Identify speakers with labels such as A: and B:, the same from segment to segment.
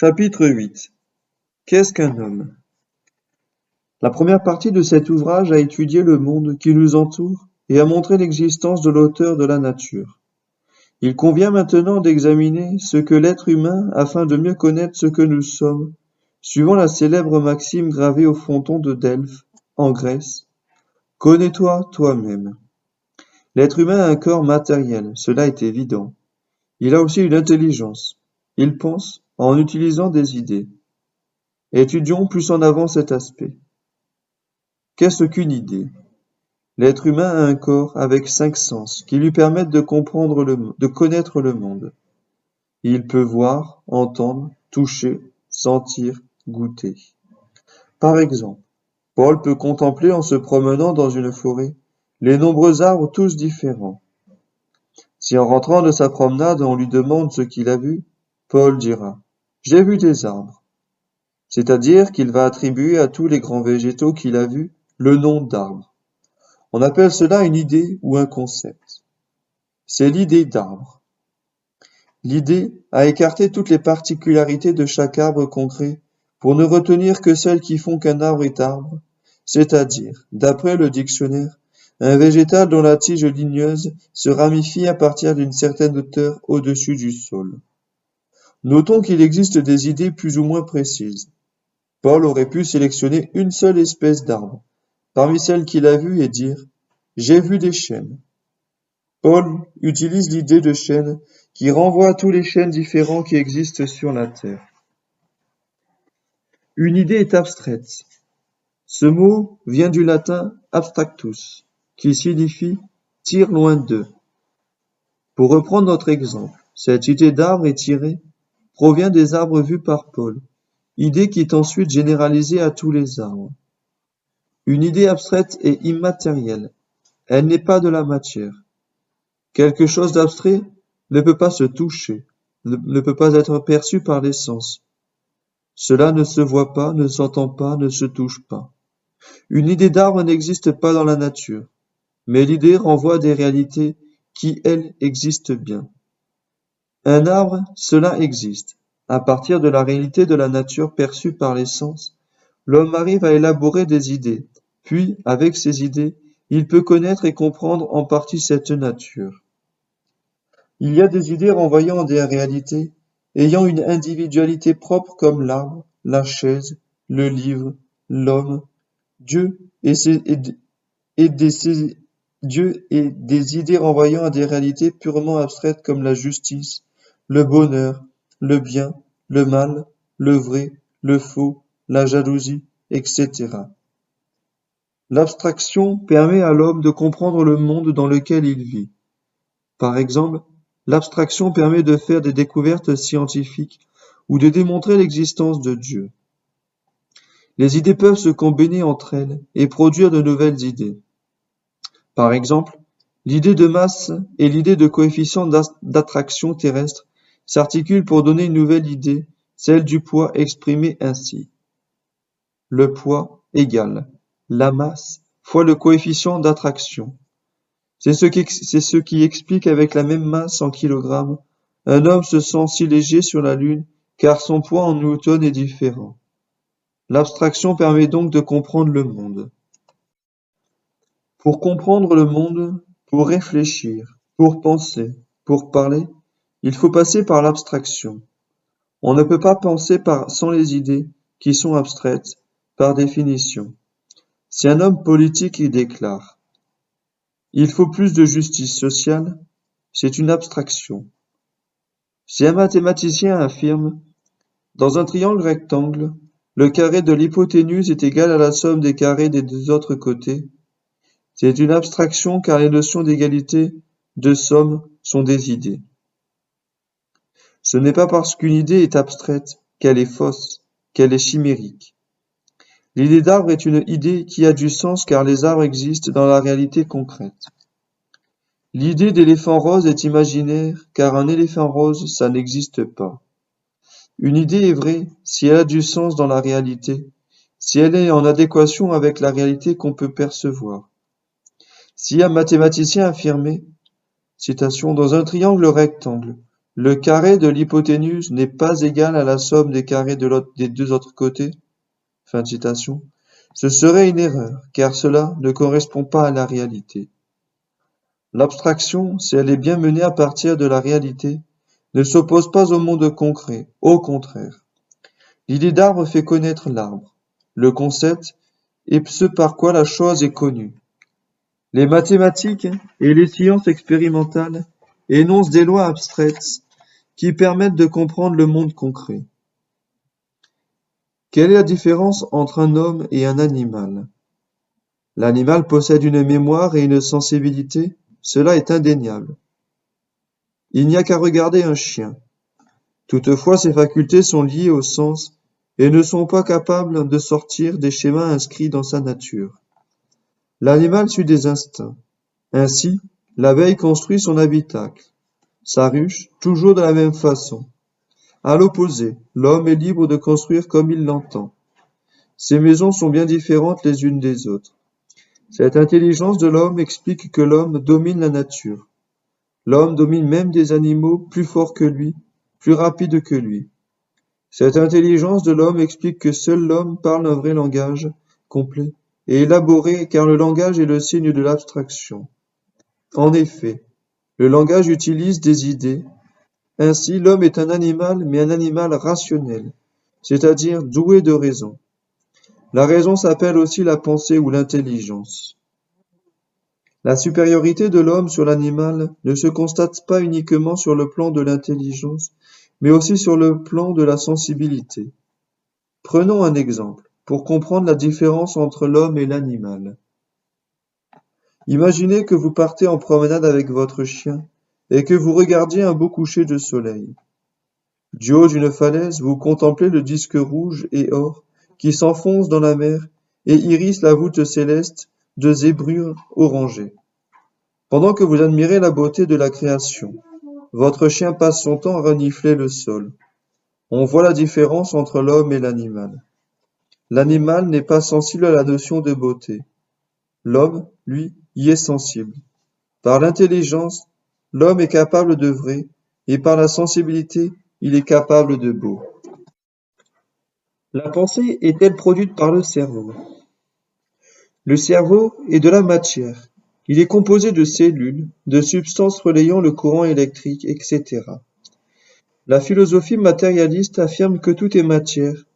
A: Chapitre 8. Qu'est-ce qu'un homme? La première partie de cet ouvrage a étudié le monde qui nous entoure et a montré l'existence de l'auteur de la nature. Il convient maintenant d'examiner ce que l'être humain afin de mieux connaître ce que nous sommes, suivant la célèbre maxime gravée au fronton de Delphes, en Grèce. Connais-toi toi-même. L'être humain a un corps matériel, cela est évident. Il a aussi une intelligence. Il pense en utilisant des idées. Étudions plus en avant cet aspect. Qu'est-ce qu'une idée? L'être humain a un corps avec 5 sens qui lui permettent de connaître le monde. Il peut voir, entendre, toucher, sentir, goûter. Par exemple, Paul peut contempler en se promenant dans une forêt les nombreux arbres tous différents. Si en rentrant de sa promenade on lui demande ce qu'il a vu, Paul dira « J'ai vu des arbres ». C'est-à-dire qu'il va attribuer à tous les grands végétaux qu'il a vus le nom d'arbre. On appelle cela une idée ou un concept. C'est l'idée d'arbre. L'idée a écarté toutes les particularités de chaque arbre concret pour ne retenir que celles qui font qu'un arbre est arbre, c'est-à-dire, d'après le dictionnaire, un végétal dont la tige ligneuse se ramifie à partir d'une certaine hauteur au-dessus du sol. Notons qu'il existe des idées plus ou moins précises. Paul aurait pu sélectionner une seule espèce d'arbre parmi celles qu'il a vues et dire « J'ai vu des chênes ». Paul utilise l'idée de chêne qui renvoie à tous les chênes différents qui existent sur la terre. Une idée est abstraite. Ce mot vient du latin abstractus, qui signifie « tire loin d'eux ». Pour reprendre notre exemple, cette idée d'arbre étiré provient des arbres vus par Paul, idée qui est ensuite généralisée à tous les arbres. Une idée abstraite est immatérielle, elle n'est pas de la matière. Quelque chose d'abstrait ne peut pas se toucher, ne peut pas être perçu par les sens. Cela ne se voit pas, ne s'entend pas, ne se touche pas. Une idée d'arbre n'existe pas dans la nature, mais l'idée renvoie à des réalités qui, elles, existent bien. Un arbre, cela existe. À partir de la réalité de la nature perçue par les sens, l'homme arrive à élaborer des idées, puis, avec ces idées, il peut connaître et comprendre en partie cette nature. Il y a des idées renvoyant à des réalités, ayant une individualité propre comme l'arbre, la chaise, le livre, l'homme, Dieu Dieu et des idées renvoyant à des réalités purement abstraites comme la justice, le bonheur, le bien, le mal, le vrai, le faux, la jalousie, etc. L'abstraction permet à l'homme de comprendre le monde dans lequel il vit. Par exemple, l'abstraction permet de faire des découvertes scientifiques ou de démontrer l'existence de Dieu. Les idées peuvent se combiner entre elles et produire de nouvelles idées. Par exemple, l'idée de masse et l'idée de coefficient d'attraction terrestre s'articulent pour donner une nouvelle idée, celle du poids exprimée ainsi. Le poids égale la masse fois le coefficient d'attraction. C'est ce qui explique avec la même masse en kilogrammes, un homme se sent si léger sur la Lune car son poids en newton est différent. L'abstraction permet donc de comprendre le monde. Pour comprendre le monde, pour réfléchir, pour penser, pour parler, il faut passer par l'abstraction. On ne peut pas penser sans les idées, qui sont abstraites, par définition. Si un homme politique y déclare « Il faut plus de justice sociale », c'est une abstraction. Si un mathématicien affirme « Dans un triangle rectangle, le carré de l'hypoténuse est égal à la somme des carrés des deux autres côtés », c'est une abstraction car les notions d'égalité, de somme sont des idées. Ce n'est pas parce qu'une idée est abstraite qu'elle est fausse, qu'elle est chimérique. L'idée d'arbre est une idée qui a du sens car les arbres existent dans la réalité concrète. L'idée d'éléphant rose est imaginaire car un éléphant rose, ça n'existe pas. Une idée est vraie si elle a du sens dans la réalité, si elle est en adéquation avec la réalité qu'on peut percevoir. Si un mathématicien affirmait, citation, dans un triangle rectangle, Le carré de l'hypoténuse n'est pas égal à la somme des carrés des deux autres côtés. Fin de citation. Ce serait une erreur, car cela ne correspond pas à la réalité. L'abstraction, si elle est bien menée à partir de la réalité, ne s'oppose pas au monde concret, au contraire. L'idée d'arbre fait connaître l'arbre. Le concept est ce par quoi la chose est connue. Les mathématiques et les sciences expérimentales énoncent des lois abstraites qui permettent de comprendre le monde concret. Quelle est la différence entre un homme et un animal? L'animal possède une mémoire et une sensibilité, cela est indéniable. Il n'y a qu'à regarder un chien. Toutefois, ses facultés sont liées au sens et ne sont pas capables de sortir des schémas inscrits dans sa nature. L'animal suit des instincts. Ainsi, l'abeille construit son habitacle, sa ruche, toujours de la même façon. À l'opposé, l'homme est libre de construire comme il l'entend. Ces maisons sont bien différentes les unes des autres. Cette intelligence de l'homme explique que l'homme domine la nature. L'homme domine même des animaux plus forts que lui, plus rapides que lui. Cette intelligence de l'homme explique que seul l'homme parle un vrai langage, complet et élaboré, car le langage est le signe de l'abstraction. En effet, le langage utilise des idées. Ainsi, l'homme est un animal, mais un animal rationnel, c'est-à-dire doué de raison. La raison s'appelle aussi la pensée ou l'intelligence. La supériorité de l'homme sur l'animal ne se constate pas uniquement sur le plan de l'intelligence, mais aussi sur le plan de la sensibilité. Prenons un exemple, pour comprendre la différence entre l'homme et l'animal. Imaginez que vous partez en promenade avec votre chien et que vous regardiez un beau coucher de soleil. Du haut d'une falaise, vous contemplez le disque rouge et or qui s'enfonce dans la mer et irise la voûte céleste de zébrures orangées. Pendant que vous admirez la beauté de la création, votre chien passe son temps à renifler le sol. On voit la différence entre l'homme et l'animal. L'animal n'est pas sensible à la notion de beauté. L'homme, lui, y est sensible. Par l'intelligence, l'homme est capable de vrai, et par la sensibilité, il est capable de beau. La pensée est-elle produite par le cerveau? Le cerveau est de la matière. Il est composé de cellules, de substances relayant le courant électrique, etc. La philosophie matérialiste affirme que tout est matière,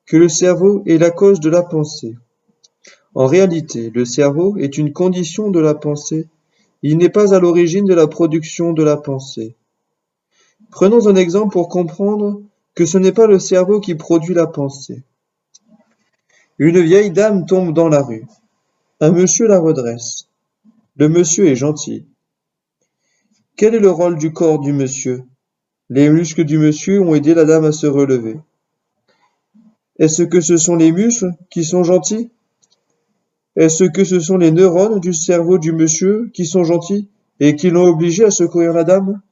A: que le cerveau est la cause de la pensée. En réalité, le cerveau est une condition de la pensée, il n'est pas à l'origine de la production de la pensée. Prenons un exemple pour comprendre que ce n'est pas le cerveau qui produit la pensée. Une vieille dame tombe dans la rue. Un monsieur la redresse. Le monsieur est gentil. Quel est le rôle du corps du monsieur? Les muscles du monsieur ont aidé la dame à se relever. Est-ce que ce sont les muscles qui sont gentils? Est-ce que ce sont les neurones du cerveau du monsieur qui sont gentils et qui l'ont obligé à secourir la dame?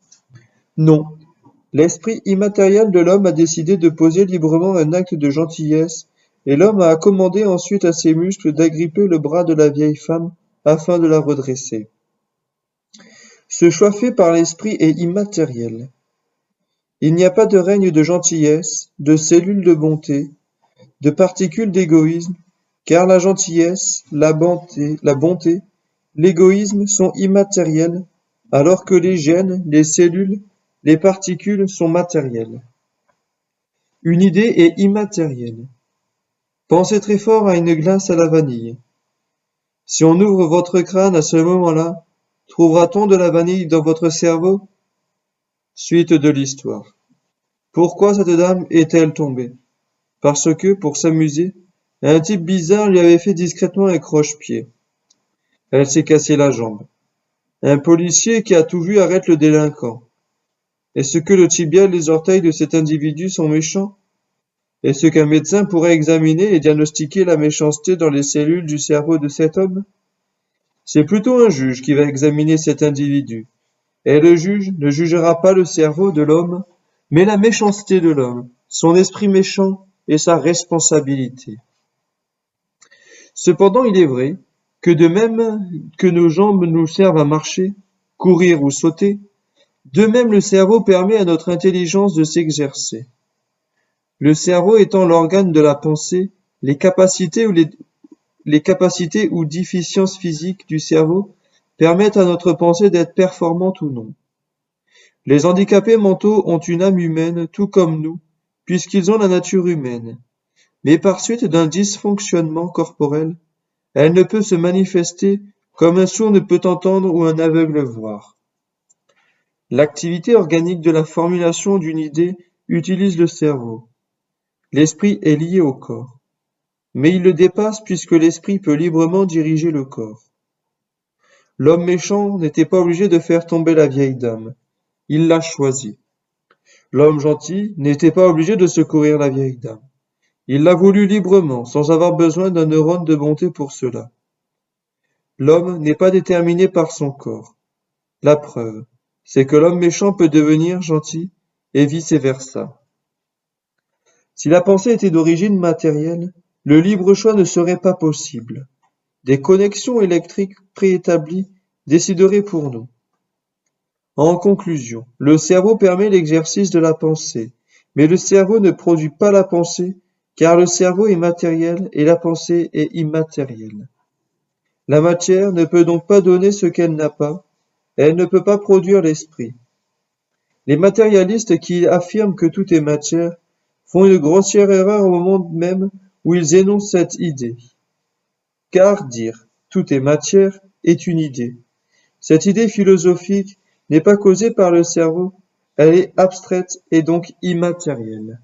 A: Non. L'esprit immatériel de l'homme a décidé de poser librement un acte de gentillesse, et l'homme a commandé ensuite à ses muscles d'agripper le bras de la vieille femme afin de la redresser. Ce choix fait par l'esprit est immatériel. Il n'y a pas de règne de gentillesse, de cellules de bonté, de particules d'égoïsme, car la gentillesse, la bonté, l'égoïsme sont immatériels, alors que les gènes, les cellules, les particules sont matérielles. Une idée est immatérielle. Pensez très fort à une glace à la vanille. Si on ouvre votre crâne à ce moment-là, trouvera-t-on de la vanille dans votre cerveau? Suite de l'histoire. Pourquoi cette dame est-elle tombée? Parce que, pour s'amuser, un type bizarre lui avait fait discrètement un croche-pied. Elle s'est cassé la jambe. Un policier qui a tout vu arrête le délinquant. Est-ce que le tibia et les orteils de cet individu sont méchants? Est-ce qu'un médecin pourrait examiner et diagnostiquer la méchanceté dans les cellules du cerveau de cet homme? C'est plutôt un juge qui va examiner cet individu. Et le juge ne jugera pas le cerveau de l'homme, mais la méchanceté de l'homme, son esprit méchant et sa responsabilité. Cependant, il est vrai que de même que nos jambes nous servent à marcher, courir ou sauter, De même, le cerveau permet à notre intelligence de s'exercer. Le cerveau étant l'organe de la pensée, les capacités ou déficiences physiques du cerveau permettent à notre pensée d'être performante ou non. Les handicapés mentaux ont une âme humaine tout comme nous, puisqu'ils ont la nature humaine. Mais par suite d'un dysfonctionnement corporel, elle ne peut se manifester comme un sourd ne peut entendre ou un aveugle voir. L'activité organique de la formulation d'une idée utilise le cerveau. L'esprit est lié au corps, mais il le dépasse puisque l'esprit peut librement diriger le corps. L'homme méchant n'était pas obligé de faire tomber la vieille dame, il l'a choisie. L'homme gentil n'était pas obligé de secourir la vieille dame. Il l'a voulu librement, sans avoir besoin d'un neurone de bonté pour cela. L'homme n'est pas déterminé par son corps. La preuve, c'est que l'homme méchant peut devenir gentil, et vice-versa. Si la pensée était d'origine matérielle, le libre choix ne serait pas possible. Des connexions électriques préétablies décideraient pour nous. En conclusion, le cerveau permet l'exercice de la pensée, mais le cerveau ne produit pas la pensée, car le cerveau est matériel et la pensée est immatérielle. La matière ne peut donc pas donner ce qu'elle n'a pas, et elle ne peut pas produire l'esprit. Les matérialistes qui affirment que tout est matière font une grossière erreur au moment même où ils énoncent cette idée. Car dire tout est matière est une idée. Cette idée philosophique n'est pas causée par le cerveau, elle est abstraite et donc immatérielle.